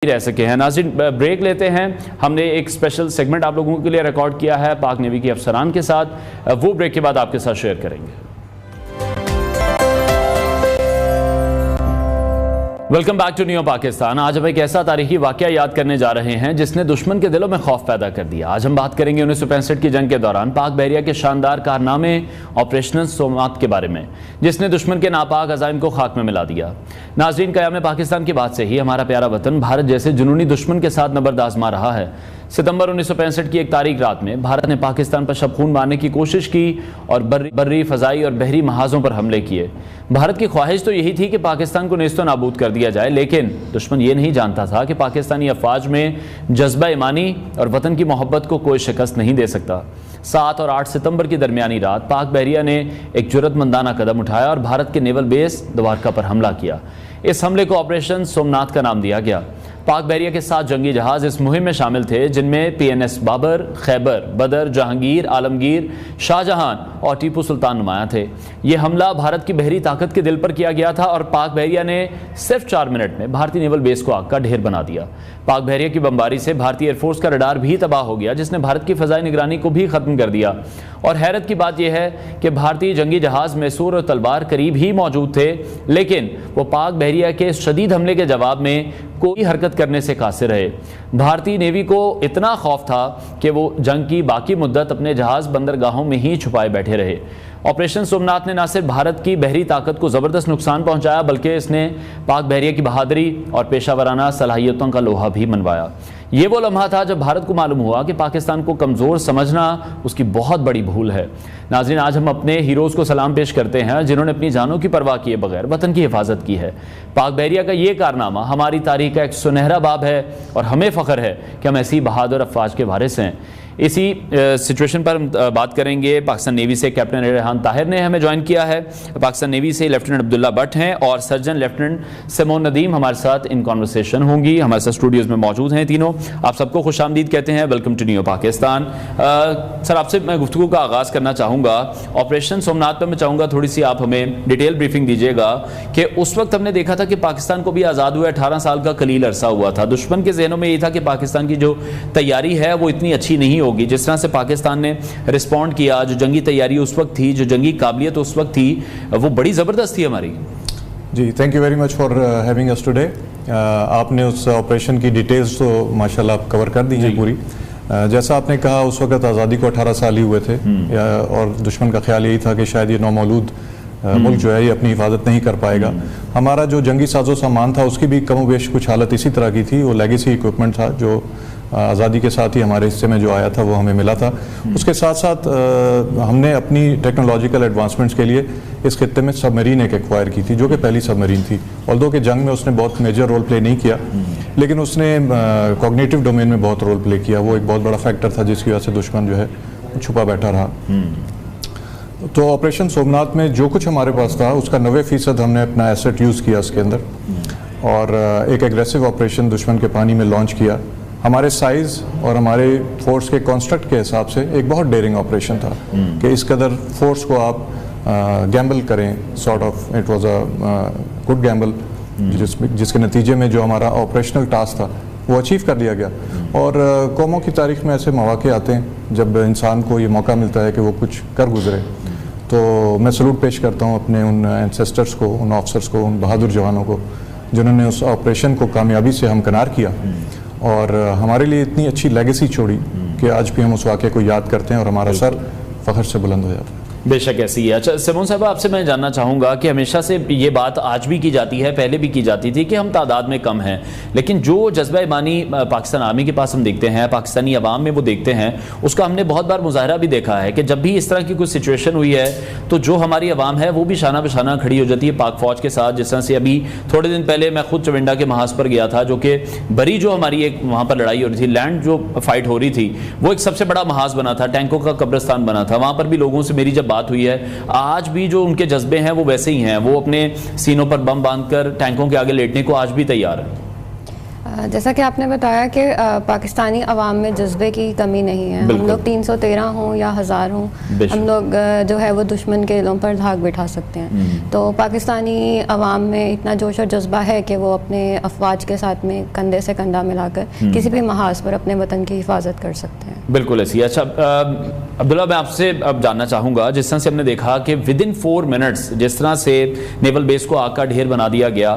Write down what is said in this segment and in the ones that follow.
رہ سکے ہیں. ناظرین بریک لیتے ہیں. ہم نے ایک اسپیشل سیگمنٹ آپ لوگوں کے لیے ریکارڈ کیا ہے پاک نیوی کے افسران کے ساتھ، وہ بریک کے بعد آپ کے ساتھ شیئر کریں گے. Welcome back to new Pakistan. آج ہم ایک ایسا تاریخی واقعہ یاد کرنے جا رہے ہیں جس نے دشمن کے دلوں میں خوف پیدا کر دیا. آج ہم بات کریں گے 1965 کی جنگ کے دوران پاک بحریہ کے شاندار کارنامے آپریشن سومناتھ کے بارے میں، جس نے دشمن کے ناپاک عزائم کو خاک میں ملا دیا. ناظرین، قیام پاکستان کی بات سے ہی ہمارا پیارا وطن بھارت جیسے جنونی دشمن کے ساتھ نبرد آزما رہا ہے. ستمبر 1965 کی ایک تاریخ رات میں بھارت نے پاکستان پر شب خون مارنے کی کوشش کی اور بری، فضائی اور بحری محاذوں پر حملے کیے. بھارت کی خواہش تو یہی تھی کہ پاکستان کو نیست و نابود کر دیا جائے، لیکن دشمن یہ نہیں جانتا تھا کہ پاکستانی افواج میں جذبہ ایمانی اور وطن کی محبت کو کوئی شکست نہیں دے سکتا. 7 اور 8 ستمبر کی درمیانی رات پاک بحریہ نے ایک جرأت مندانہ قدم اٹھایا اور بھارت کے نیول بیس دوارکا پر حملہ کیا. اس حملے کو آپریشن سومناتھ کا نام دیا گیا. پاک بحریہ کے 7 جنگی جہاز اس مہم میں شامل تھے، جن میں PNS بابر، خیبر، بدر، جہانگیر، عالمگیر، شاہ جہان اور ٹیپو سلطان نمایاں تھے. یہ حملہ بھارت کی بحری طاقت کے دل پر کیا گیا تھا اور پاک بحریہ نے صرف 4 منٹ میں بھارتی نیول بیس کو آگ کا ڈھیر بنا دیا. پاک بحریہ کی بمباری سے بھارتی ایئر فورس کا رڈار بھی تباہ ہو گیا، جس نے بھارت کی فضائی نگرانی کو بھی ختم کر دیا. اور حیرت کی بات یہ ہے کہ بھارتی جنگی جہاز میسور اور تلوار قریب ہی موجود تھے، لیکن وہ پاک بحریہ کے شدید حملے کے جواب میں کوئی حرکت کرنے سے قاصر رہے. بھارتی نیوی کو اتنا خوف تھا کہ وہ جنگ کی باقی مدت اپنے جہاز بندرگاہوں میں ہی چھپائے بیٹھے رہے. آپریشن سومناتھ نے نہ صرف بھارت کی بحری طاقت کو زبردست نقصان پہنچایا، بلکہ اس نے پاک بحریہ کی بہادری اور پیشہ ورانہ صلاحیتوں کا لوہا بھی منوایا. یہ وہ لمحہ تھا جب بھارت کو معلوم ہوا کہ پاکستان کو کمزور سمجھنا اس کی بہت بڑی بھول ہے. ناظرین، آج ہم اپنے ہیروز کو سلام پیش کرتے ہیں جنہوں نے اپنی جانوں کی پرواہ کیے بغیر وطن کی حفاظت کی ہے. پاک بحریہ کا یہ کارنامہ ہماری تاریخ کا ایک سنہرا باب ہے اور ہمیں فخر ہے کہ ہم ایسی بہادر افواج کے وارث ہیں. اسی سچویشن پر ہم بات کریں گے. پاکستان نیوی سے کیپٹن ریحان طاہر نے ہمیں جوائن کیا ہے. پاکستان نیوی سے لیفٹیننٹ عبداللہ بٹ ہیں اور سرجن لیفٹیننٹ سیمون ندیم ہمارے ساتھ ان کانورسیشن ہوں گی. ہمارے ساتھ اسٹوڈیوز میں موجود ہیں تینوں. آپ سب کو خوش آمدید کہتے ہیں. Welcome to new Pakistan. Sir, آپ سے میں گفتگو کا آغاز کرنا چاہوں گا. آپریشن سومناتھ پہ میں چاہوں گا تھوڑی سی آپ ہمیں ڈیٹیل بریفنگ دیجیے گا کہ اس وقت ہم نے دیکھا تھا کہ پاکستان کو بھی آزاد ہوئے 18 سال کا قلیل عرصہ ہوا تھا. دشمن کے ذہنوں میں یہ تھا کہ پاکستان کی جو تیاری ہے وہ اتنی اچھی نہیں ہوگی. جس طرح سے پاکستان نے رسپونڈ کیا، جو جنگی تیاری اس وقت تھی، جو جنگی قابلیت اس وقت تھی، وہ بڑی زبردست تھی ہماری. جی، thank you very much for having us today. آپ نے اس آپریشن کی ڈیٹیلز تو ماشاءاللہ آپ کور کر دی ہیں پوری. جیسا آپ نے کہا، اس وقت آزادی کو 18 سال ہی ہوئے تھے اور دشمن کا خیال یہی تھا کہ شاید یہ نومولود ملک جو ہے یہ اپنی حفاظت نہیں کر پائے گا. ہمارا جو جنگی ساز و سامان تھا اس کی بھی کم و بیش کچھ حالت اسی طرح کی تھی. وہ لیگیسی ایکوپمنٹ تھا جو آزادی کے ساتھ ہی ہمارے حصے میں جو آیا تھا وہ ہمیں ملا تھا. اس کے ساتھ ساتھ ہم نے اپنی ٹیکنالوجیکل ایڈوانسمنٹس کے لیے اس خطے میں سب مرین ایک ایکوائر کی تھی، جو کہ پہلی سب مرین تھی. آلدو کہ جنگ میں اس نے بہت میجر رول پلے نہیں کیا، لیکن اس نے کوگنیٹو ڈومین میں بہت رول پلے کیا. وہ ایک بہت بڑا فیکٹر تھا جس کی وجہ سے دشمن جو ہے چھپا بیٹھا رہا. تو آپریشن سومناتھ میں جو کچھ ہمارے پاس تھا اس کا 90% ہم نے اپنا ایسٹ یوز کیا اس کے اندر، اور ایک ایگریسو آپریشن دشمن کے پانی میں لانچ کیا. ہمارے سائز اور ہمارے فورس کے کانسٹرکٹ کے حساب سے ایک بہت ڈیرنگ آپریشن تھا کہ اس قدر فورس کو آپ گیمبل کریں. Sort of it was a good gamble, جس کے نتیجے میں جو ہمارا آپریشنل ٹاسک تھا وہ اچیو کر لیا گیا. اور قوموں کی تاریخ میں ایسے مواقع آتے ہیں جب انسان کو یہ موقع ملتا ہے کہ وہ کچھ کر گزرے. تو میں سلوٹ پیش کرتا ہوں اپنے ان اینسیسٹرس کو، ان آفسرس کو، ان بہادر جوانوں کو جنہوں نے اس آپریشن کو کامیابی سے ہمکنار کیا اور ہمارے لیے اتنی اچھی لیگیسی چھوڑی کہ آج بھی ہم اس واقعے کو یاد کرتے ہیں اور ہمارا سر فخر سے بلند ہو جاتا ہے. بے شک ایسی ہے. اچھا سیمون صاحب، آپ سے میں جاننا چاہوں گا کہ ہمیشہ سے یہ بات آج بھی کی جاتی ہے، پہلے بھی کی جاتی تھی کہ ہم تعداد میں کم ہیں، لیکن جو جذبہ ایمانی پاکستان آرمی کے پاس ہم دیکھتے ہیں، پاکستانی عوام میں وہ دیکھتے ہیں، اس کا ہم نے بہت بار مظاہرہ بھی دیکھا ہے کہ جب بھی اس طرح کی کوئی سچویشن ہوئی ہے تو جو ہماری عوام ہے وہ بھی شانہ بشانہ کھڑی ہو جاتی ہے پاک فوج کے ساتھ. جس طرح سے ابھی تھوڑے دن پہلے میں خود چونڈا کے محاذ پر گیا تھا، جو کہ بری جو ہماری ایک وہاں پر لڑائی ہو رہی تھی، لینڈ جو فائٹ ہو رہی تھی، وہ ایک سب سے بڑا محاذ بنا تھا، ٹینکوں کا قبرستان بنا تھا. وہاں پر بھی لوگوں سے میری جب بات ہوئی ہے، آج بھی جو ان کے جذبے ہیں وہ ویسے ہی ہیں. وہ اپنے سینوں پر بم باندھ کر ٹینکوں کے آگے لیٹنے کو آج بھی تیار ہیں. جیسا کہ آپ نے بتایا کہ پاکستانی عوام میں جذبے کی کمی نہیں ہے. ہم لوگ 313 ہوں یا 1000 ہوں, ہم لوگ جو ہے وہ دشمن کے دلوں پر دھاگ بٹھا سکتے ہیں. تو پاکستانی عوام میں اتنا جوش اور جذبہ ہے کہ وہ اپنے افواج کے ساتھ میں کندھے سے کندھا ملا کر کسی بھی محاذ پر اپنے وطن کی حفاظت کر سکتے ہیں. بالکل ایسی. اچھا عبداللہ, میں آپ سے اب جاننا چاہوں گا, جس طرح سے ہم نے دیکھا کہ ودن 4 منٹس جس طرح سے نیول بیس کو آگ کا ڈھیر بنا دیا گیا,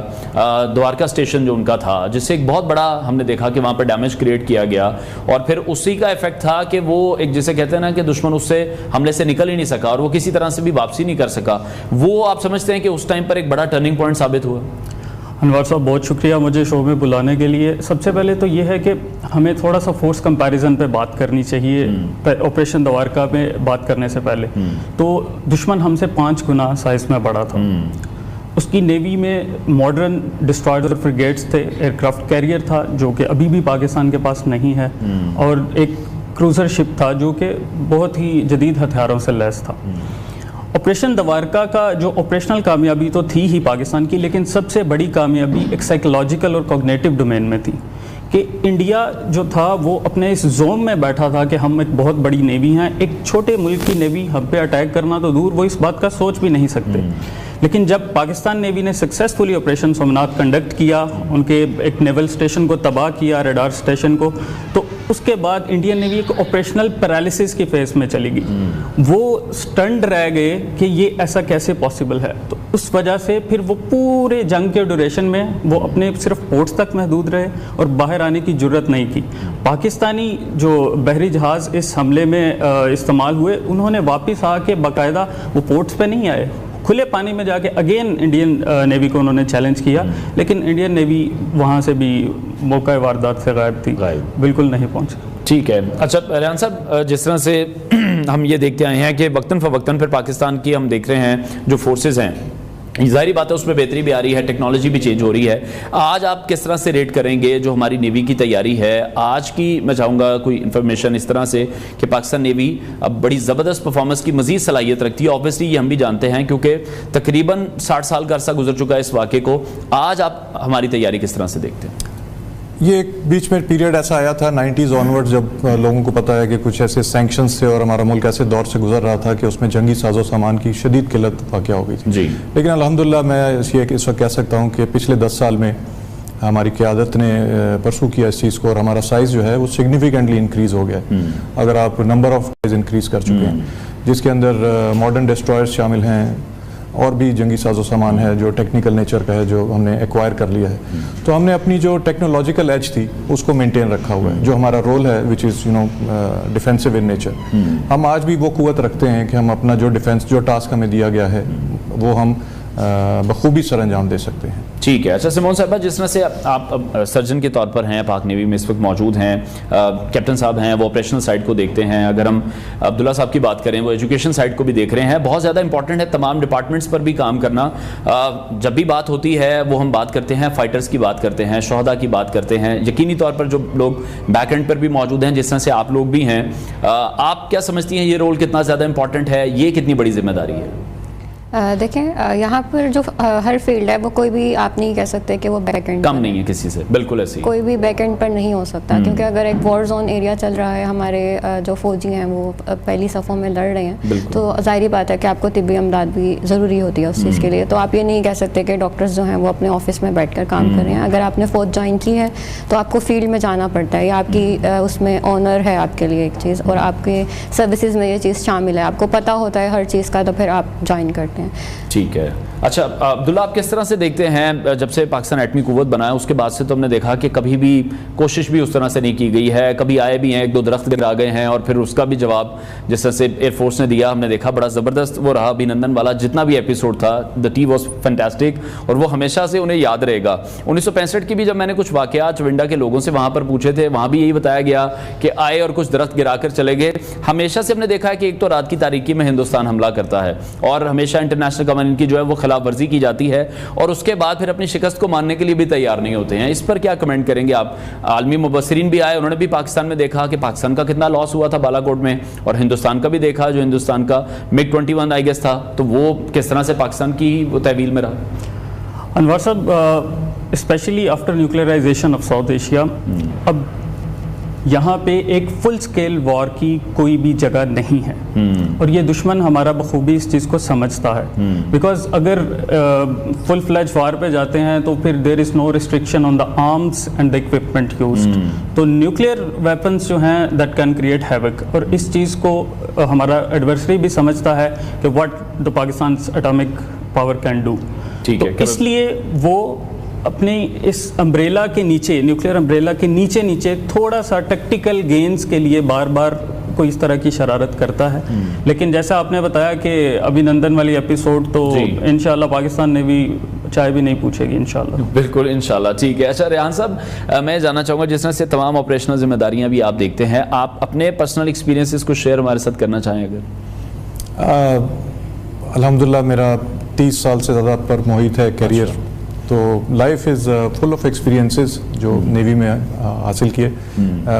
دوارکا اسٹیشن جو ان کا تھا, جس سے ایک بہت بڑا ہم نے دیکھا کہ وہاں پر ڈیمیج کریٹ کیا گیا, اور پھر اسی کا ایفیکٹ تھا کہ وہ ایک جسے کہتے ہیں نا کہ دشمن اس سے حملے سے نکل ہی نہیں سکا اور وہ کسی طرح سے بھی واپسی نہیں کر سکا. وہ آپ سمجھتے ہیں کہ اس ٹائم پر ایک بڑا ٹرننگ پوائنٹ ثابت ہوا؟ انوار صاحب بہت شکریہ مجھے شو میں بلانے کے لیے. سب سے پہلے تو یہ ہے کہ ہمیں تھوڑا سا فورس کمپیریزن پہ بات کرنی چاہیے آپریشن دوارکا میں بات کرنے سے پہلے. تو دشمن ہم سے 5 گنا سائز میں بڑا تھا. اس کی نیوی میں ماڈرن ڈسٹرائر فریگیٹس تھے, ایئر کرافٹ کیریئر تھا جو کہ ابھی بھی پاکستان کے پاس نہیں ہے, اور ایک کروزر شپ تھا جو کہ بہت ہی جدید ہتھیاروں سے لیس تھا. آپریشن دوارکا کا جو آپریشنل کامیابی تو تھی ہی پاکستان کی, لیکن سب سے بڑی کامیابی ایک سائیکولوجیکل اور کوگنیٹو ڈومین میں تھی کہ انڈیا جو تھا وہ اپنے اس زون میں بیٹھا تھا کہ ہم ایک بہت بڑی نیوی ہیں. ایک چھوٹے ملک کی نیوی ہم پہ اٹیک کرنا تو دور, وہ اس بات کا سوچ بھی نہیں سکتے. لیکن جب پاکستان نیوی نے سکسیسفلی آپریشن سومناتھ کنڈکٹ کیا, ان کے ایک نیول اسٹیشن کو تباہ کیا, ریڈار اسٹیشن کو, تو اس کے بعد انڈین نیوی ایک آپریشنل پیرالیسس کی فیز میں چلی گئی. وہ سٹنڈ رہ گئے کہ یہ ایسا کیسے پاسبل ہے. تو اس وجہ سے پھر وہ پورے جنگ کے ڈیوریشن میں وہ اپنے صرف پورٹس تک محدود رہے اور باہر آنے کی جرت نہیں کی. پاکستانی جو بحری جہاز اس حملے میں استعمال ہوئے, انہوں نے واپس آ کے باقاعدہ وہ پورٹس پہ نہیں آئے, کھلے پانی میں جا کے اگین انڈین نیوی کو انہوں نے چیلنج کیا, لیکن انڈین نیوی وہاں سے بھی موقع واردات سے غائب تھی, بالکل نہیں پہنچی. ٹھیک ہے. اچھا ریحان صاحب, جس طرح سے ہم یہ دیکھتے آئے ہیں کہ وقتاً فوقتاً پھر پاکستان کی ہم دیکھ رہے ہیں جو فورسز ہیں, ظاہری بات ہے اس میں بہتری بھی آ رہی ہے, ٹیکنالوجی بھی چینج ہو رہی ہے. آج آپ کس طرح سے ریٹ کریں گے جو ہماری نیوی کی تیاری ہے آج کی؟ میں چاہوں گا کوئی انفارمیشن اس طرح سے کہ پاکستان نیوی اب بڑی زبردست پرفارمنس کی مزید صلاحیت رکھتی ہے. اوبویسلی یہ ہم بھی جانتے ہیں کیونکہ تقریباً 60 سال کا عرصہ گزر چکا ہے اس واقعے کو. آج آپ ہماری تیاری کس طرح سے دیکھتے ہیں؟ یہ ایک بیچ میں پیریڈ ایسا آیا تھا 90s آنورڈ, جب لوگوں کو پتا ہے کہ کچھ ایسے سینکشنز تھے اور ہمارا ملک ایسے دور سے گزر رہا تھا کہ اس میں جنگی ساز و سامان کی شدید قلت واقع ہو گئی تھی. جی. لیکن الحمدللہ میں اس وقت کہہ سکتا ہوں کہ پچھلے 10 سال میں ہماری قیادت نے پرسو کیا اس چیز کو, اور ہمارا سائز جو ہے وہ سگنیفیکنٹلی انکریز ہو گیا ہے. اگر آپ نمبر آف انکریز کر چکے ہیں, جس کے اندر ماڈرن ڈسٹرائرز شامل ہیں اور بھی جنگی ساز و سامان ہے جو ٹیکنیکل نیچر کا ہے جو ہم نے ایکوائر کر لیا ہے. تو ہم نے اپنی جو ٹیکنالوجیکل ایج تھی اس کو مینٹین رکھا ہوا ہے, جو ہمارا رول ہے وچ از ڈیفینسو ان نیچر. ہم آج بھی وہ قوت رکھتے ہیں کہ ہم اپنا جو ڈیفینس جو ٹاسک ہمیں دیا گیا ہے وہ ہم بخوبی سر انجام دے سکتے ہیں. ٹھیک ہے. اچھا سیمون صاحبہ, جس طرح سے آپ سرجن کے طور پر ہیں, پاک نیوی میں اس وقت موجود ہیں, کیپٹن صاحب ہیں, وہ آپریشنل سائڈ کو دیکھتے ہیں. اگر ہم عبداللہ صاحب کی بات کریں, وہ ایجوکیشن سائڈ کو بھی دیکھ رہے ہیں. بہت زیادہ امپورٹنٹ ہے تمام ڈپارٹمنٹس پر بھی کام کرنا. جب بھی بات ہوتی ہے وہ ہم بات کرتے ہیں فائٹرز کی بات کرتے ہیں, شہداء کی بات کرتے ہیں, یقینی طور پر جو لوگ بیک اینڈ پر بھی موجود ہیں جس طرح سے آپ لوگ بھی ہیں. آپ کیا سمجھتی ہیں یہ رول کتنا زیادہ امپورٹنٹ ہے, یہ کتنی بڑی ذمہ داری ہے؟ دیکھیں یہاں پر جو ہر فیلڈ ہے وہ کوئی بھی آپ نہیں کہہ سکتے کہ وہ بیک اینڈ کم نہیں ہے کسی سے, بالکل ایسے کوئی بھی بیک اینڈ پر نہیں ہو سکتا, کیونکہ اگر ایک وار زون ایریا چل رہا ہے, ہمارے جو فوجی ہیں وہ پہلی صفوں میں لڑ رہے ہیں, تو ظاہری بات ہے کہ آپ کو طبی امداد بھی ضروری ہوتی ہے اس چیز کے لیے. تو آپ یہ نہیں کہہ سکتے کہ ڈاکٹرز جو ہیں وہ اپنے آفس میں بیٹھ کر کام کر رہے ہیں. اگر آپ نے فوج جوائن کی ہے تو آپ کو فیلڈ میں جانا پڑتا ہے, یا آپ کی اس میں آنر ہے آپ کے لیے ایک چیز, اور آپ کے سروسز میں یہ چیز شامل ہے, آپ کو پتہ ہوتا ہے ہر چیز کا, تو پھر آپ جوائن کرتے ہیں. ٹھیک ہے. اچھا عبداللہ, آپ کس طرح سے دیکھتے ہیں جب سے پاکستان ایٹمی قوت بنا ہے اس کے بعد سے تو ہم نے دیکھا کہ کبھی بھی کوشش بھی اس طرح سے نہیں کی گئی ہے, کبھی آئے بھی ہیں, 1-2 درخت گرا گئے ہیں, اور پھر اس کا بھی جواب جس طرح سے ایئر فورس نے دیا ہم نے دیکھا بڑا زبردست وہ رہا. ابھینندن والا جتنا بھی ایپیسوڈ تھا, دا ٹی واز فینٹاسٹک, اور وہ ہمیشہ سے انہیں یاد رہے گا. 1965 کی بھی جب میں نے کچھ واقعات چونڈا کے لوگوں سے وہاں پر پوچھے تھے, وہاں بھی یہی بتایا گیا کہ آئے اور کچھ درخت گرا کر چلے گئے. ہمیشہ سے ہم نے دیکھا ہے کہ ایک تو رات کی تاریکی میں ہندوستان حملہ کرتا ہے, اور ہمیشہ انٹرنیشنل کمیونٹی کی جو ہے وہ خلاف ورزی کی جاتی ہے, اور اس کے بعد پھر اپنی شکست کو ماننے کے لیے بھی تیار نہیں ہوتے ہیں. اس پر کیا کمنٹ کریں گے آپ؟ عالمی مبصرین بھی آئے, انہوں نے بھی پاکستان میں دیکھا کہ پاکستان کا کتنا لاس ہوا تھا بالا کوٹ میں, اور ہندوستان کا بھی دیکھا جو ہندوستان کا MiG 21 آئی گیس تھا, تو وہ کس طرح سے پاکستان کی وہ تحویل میں رہا. Anwar sahib specially after nuclearization of South Asia اب یہاں پہ ایک فل سکیل وار کی کوئی بھی جگہ نہیں ہے اور یہ دشمن ہمارا بخوبی اس چیز کو سمجھتا ہے بیکاز اگر فل فلیج وار پہ جاتے ہیں تو پھر there is no restriction on the arms and the equipment used. تو نیوکلیئر ویپنس جو ہیں دیٹ کین کریٹ ہیوک اور اس چیز کو ہمارا ایڈورسری بھی سمجھتا ہے کہ what the Pakistan atomic power can do. اس لیے وہ اپنی اس امبریلا کے نیچے نیوکلیئر امبریلا کے نیچے تھوڑا سا ٹیکٹیکل گینز کے لیے بار بار کوئی اس طرح کی شرارت کرتا ہے. لیکن جیسا آپ نے بتایا کہ ابھی نندن والی ایپیسوڈ تو انشاءاللہ پاکستان نے بھی چائے بھی نہیں پوچھے گی انشاءاللہ. بالکل انشاءاللہ. ٹھیک ہے. اچھا ریحان صاحب میں جاننا چاہوں گا جس طرح سے تمام آپریشنل ذمہ داریاں بھی آپ دیکھتے ہیں, آپ اپنے پرسنل ایکسپیرینسز کو شیئر ہمارے ساتھ کرنا چاہیں اگر؟ الحمدللہ میرا 30 سال سے زیادہ پر محیط ہے کیریئر, تو life is full of experiences جو نیوی میں حاصل کیے.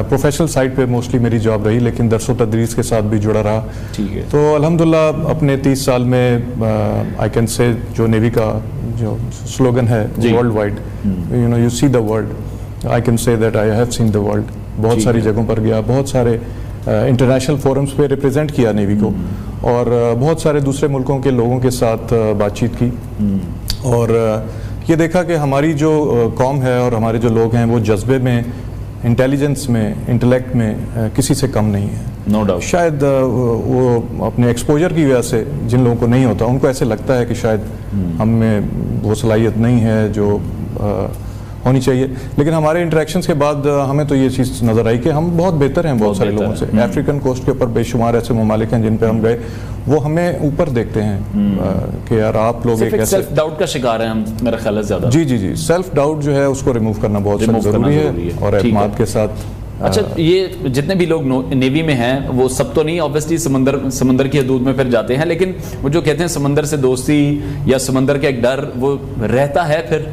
پروفیشنل سائٹ پہ موسٹلی میری جاب رہی لیکن درس و تدریس کے ساتھ بھی جڑا رہا. تو الحمدللہ اپنے 30 سال میں آئی کین سے جو نیوی کا جو سلوگن ہے world wide, you know you see the world, I can say that I have seen the world. بہت ساری جگہوں پر گیا, بہت سارے انٹرنیشنل فورمز پہ ریپرزینٹ کیا نیوی کو, اور بہت سارے دوسرے ملکوں کے لوگوں کے ساتھ بات چیت کی, اور یہ دیکھا کہ ہماری جو قوم ہے اور ہمارے جو لوگ ہیں وہ جذبے میں, انٹیلیجنس میں, انٹلیکٹ میں کسی سے کم نہیں ہے. No doubt. شاید وہ اپنے ایکسپوجر کی وجہ سے جن لوگوں کو نہیں ہوتا ان کو ایسے لگتا ہے کہ شاید ہم میں وہ صلاحیت نہیں ہے جو ہونی چاہیے, لیکن ہمارے انٹریکشنز کے بعد ہمیں تو یہ چیز نظر آئی کہ ہم بہت بہتر ہیں بہت سارے لوگوں سے. افریقن کوسٹ کے اوپر بے شمار ایسے ممالک ہیں جن پہ ہم گئے, وہ ہمیں اوپر دیکھتے ہیں کہ یار آپ لوگ ایک ایسے سیلف ڈاؤٹ کا شکار ہیں ہم, میرا خیال ہے زیادہ. جی سیلف ڈاؤٹ جو ہے اس کو ریموو کرنا بہت ضروری ہے اور اعتماد کے ساتھ. اچھا, یہ جتنے بھی لوگ نیوی میں ہیں وہ سب تو نہیں آبویسلی سمندر کی حدود میں پھر جاتے ہیں, لیکن وہ جو کہتے ہیں سمندر سے دوستی یا سمندر کا ایک ڈر وہ رہتا ہے پھر.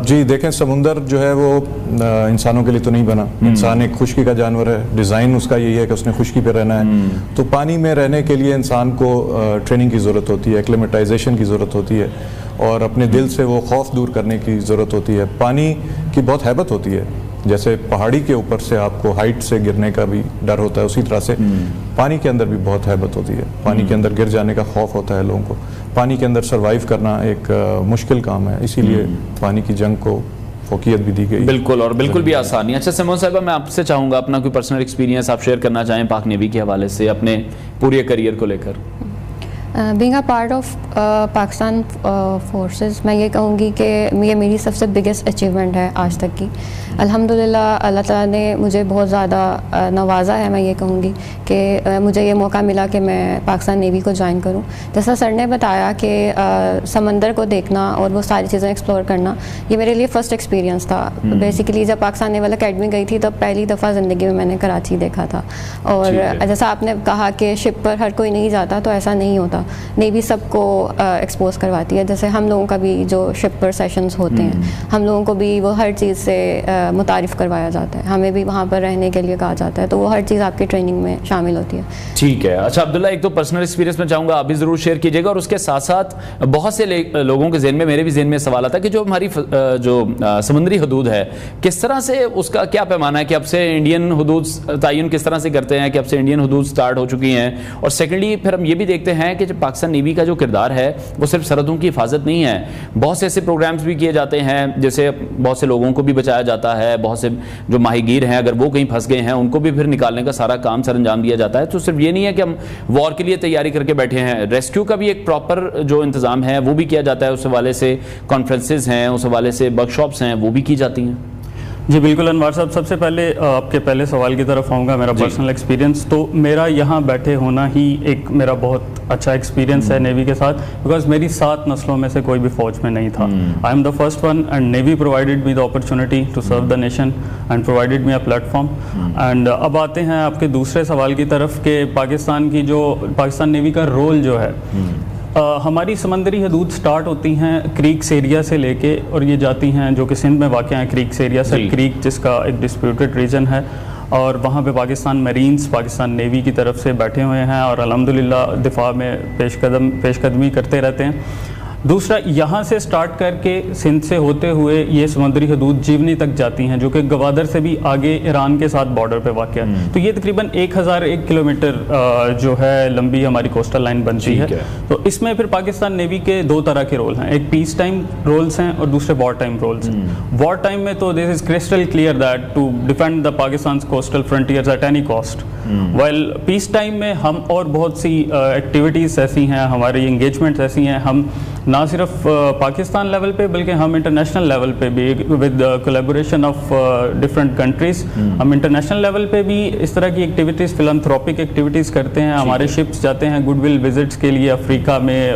جی دیکھیں, سمندر جو ہے وہ انسانوں کے لیے تو نہیں بنا. انسان ایک خشکی کا جانور ہے, ڈیزائن اس کا یہی ہے کہ اس نے خشکی پہ رہنا ہے. تو پانی میں رہنے کے لیے انسان کو ٹریننگ کی ضرورت ہوتی ہے, ایکلیمیٹائزیشن کی ضرورت ہوتی ہے, اور اپنے دل سے وہ خوف دور کرنے کی ضرورت ہوتی ہے. پانی کی بہت ہیبت ہوتی ہے, جیسے پہاڑی کے اوپر سے آپ کو ہائٹ سے گرنے کا بھی ڈر ہوتا ہے, اسی طرح سے پانی کے اندر بھی بہت ہیبت ہوتی ہے. پانی کے اندر گر جانے کا خوف ہوتا ہے لوگوں کو. پانی کے اندر سروائیو کرنا ایک مشکل کام ہے, اسی لیے پانی کی جنگ کو فوقیت بھی دی گئی. بالکل, اور بالکل بھی آسان نہیں. اچھا سیمون صاحبہ, میں آپ سے چاہوں گا اپنا کوئی پرسنل ایکسپیرینس آپ شیئر کرنا چاہیں پاک نیوی کے حوالے سے اپنے پورے کریئر کو لے کر. Being a part of Pakistan forces, میں یہ کہوں گی کہ یہ میری سب سے بگیسٹ اچیومنٹ ہے آج تک کی. الحمدللہ اللہ تعالیٰ نے مجھے بہت زیادہ نوازا ہے. میں یہ کہوں گی کہ مجھے یہ موقع ملا کہ میں پاکستان نیوی کو جوائن کروں. جیسا سر نے بتایا کہ سمندر کو دیکھنا اور وہ ساری چیزیں ایکسپلور کرنا, یہ میرے لیے فرسٹ ایکسپیرینس تھا. بیسیکلی جب پاکستان نیول اکیڈمی گئی تھی تب پہلی دفعہ زندگی میں نے کراچی دیکھا تھا. اور جیسا آپ نے کہا کہ شپ پر ہر کوئی نہیں جاتا, تو ایسا نہیں ہوتا. نیوی سب کو ایکسپوز کرواتی ہے. جیسے ہم لوگوں کا بھی جو شپ پر سیشنز ہوتے ہیں, ہم لوگوں کو بھی وہ ہر چیز سے متعارف کروایا جاتا ہے, ہمیں بھی وہاں پر رہنے کے لیے کہا جاتا ہے, تو وہ ہر چیز آپ کی ٹریننگ میں شامل ہوتی ہے. ٹھیک ہے. اچھا عبداللہ, ایک تو پرسنل ایکسپیرینس میں چاہوں گا آپ بھی ضرور شیئر کیجیے گا, اور اس کے ساتھ ساتھ بہت سے لوگوں کے ذہن میں, میرے بھی ذہن میں سوال آتا ہے کہ جو ہماری جو سمندری حدود ہے کس طرح سے اس کا کیا پیمانہ ہے کہ اب سے انڈین حدود تعین کس طرح سے کرتے ہیں کہ اب سے انڈین حدود سٹارٹ ہو چکی ہیں. اور سیکنڈلی پھر ہم یہ بھی دیکھتے ہیں کہ پاکستان نیوی کا جو کردار ہے وہ صرف سرحدوں کی حفاظت نہیں ہے, بہت سے ایسے پروگرامز بھی کیے جاتے ہیں جیسے بہت سے لوگوں کو بھی بچایا جاتا ہے, بہت سے جو ماہی گیر ہیں اگر وہ کہیں پھنس گئے ہیں ان کو بھی پھر نکالنے کا سارا کام سر انجام دیا جاتا ہے. تو صرف یہ نہیں ہے کہ ہم وار کے لیے تیاری کر کے بیٹھے ہیں, ریسکیو کا بھی ایک پراپر جو انتظام ہے وہ بھی کیا جاتا ہے. اس حوالے سے کانفرنسز ہیں, اس حوالے سے ورک شاپس ہیں, وہ بھی کی جاتی ہیں. جی بالکل انوار صاحب, سب سے پہلے آپ کے پہلے سوال کی طرف آؤں گا. میرا پرسنل ایکسپیرینس تو میرا یہاں بیٹھے ہونا ہی ایک میرا بہت اچھا ایکسپیرینس ہے نیوی کے ساتھ, بیکاز میری 7 نسلوں میں سے کوئی بھی فوج میں نہیں تھا. I am the first one, and navy provided me the opportunity to serve the nation and provided me a platform. And اب آتے ہیں آپ کے دوسرے سوال کی طرف کہ پاکستان نیوی کا رول جو ہے. ہماری سمندری حدود سٹارٹ ہوتی ہیں کریکس ایریا سے لے کے, اور یہ جاتی ہیں جو کہ سندھ میں واقع ہیں کریکس ایریا سے. کریک جس کا ایک ڈسپیوٹڈ ریجن ہے, اور وہاں پہ پاکستان میرینز پاکستان نیوی کی طرف سے بیٹھے ہوئے ہیں اور الحمدللہ دفاع میں پیش قدمی کرتے رہتے ہیں. دوسرا یہاں سے سٹارٹ کر کے سندھ سے ہوتے ہوئے یہ سمندری حدود جیونی تک جاتی ہیں جو کہ گوادر سے بھی آگے ایران کے ساتھ بارڈر پہ واقع ہے. تو یہ تقریباً 1001 کلومیٹر جو ہے لمبی ہماری کوسٹل لائن بنتی ہے. تو اس میں پھر پاکستان نیوی کے دو طرح کے رول ہیں, ایک پیس ٹائم رولز ہیں اور دوسرے وار ٹائم رولز ہیں. وار ٹائم میں تو this is crystal clear that to defend the Pakistan's coastal frontiers at any cost. While peace time میں ہم اور بہت سی ایکٹیویٹیز ایسی ہیں, ہماری انگیجمنٹس ایسی ہیں, ہم نہ صرف پاکستان لیول پہ بلکہ ہم انٹرنیشنل لیول پہ بھی with collaboration of different countries ہم انٹرنیشنل لیول پہ بھی اس طرح کی ایکٹیویٹیز فلانتھروپک ایکٹیویٹیز کرتے ہیں. ہمارے شپس جاتے ہیں گڈ ول وزٹس کے لیے افریقہ میں,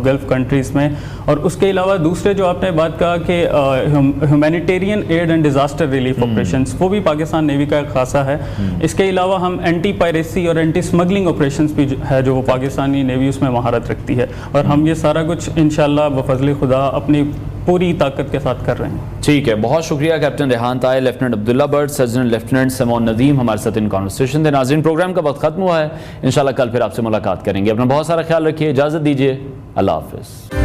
گلف کنٹریز میں. اور اس کے علاوہ دوسرے جو آپ نے بات کہا کہ humanitarian aid and disaster relief operations, وہ بھی پاکستان نیوی کا ایک خاصہ ہے. اس کے علاوہ ہم اینٹی پائریسی اور اینٹی اسمگلنگ آپریشنس بھی ہے جو وہ پاکستانی نیوی اس میں مہارت رکھتی ہے, اور ہم یہ سارا کچھ انشاءاللہ بفضل خدا اپنی پوری طاقت کے ساتھ کر رہے ہیں. ٹھیک ہے, بہت شکریہ captain Rehan Tahir, lieutenant Abdullah Butt, sergeant lieutenant Simon Nadeem ہمارے ساتھ ان کانورسیشن تھے. ناظرین, پروگرام کا وقت ختم ہوا ہے, انشاءاللہ کل پھر آپ سے ملاقات کریں گے. اپنا بہت سارا خیال رکھیے, اجازت دیجیے, اللہ حافظ.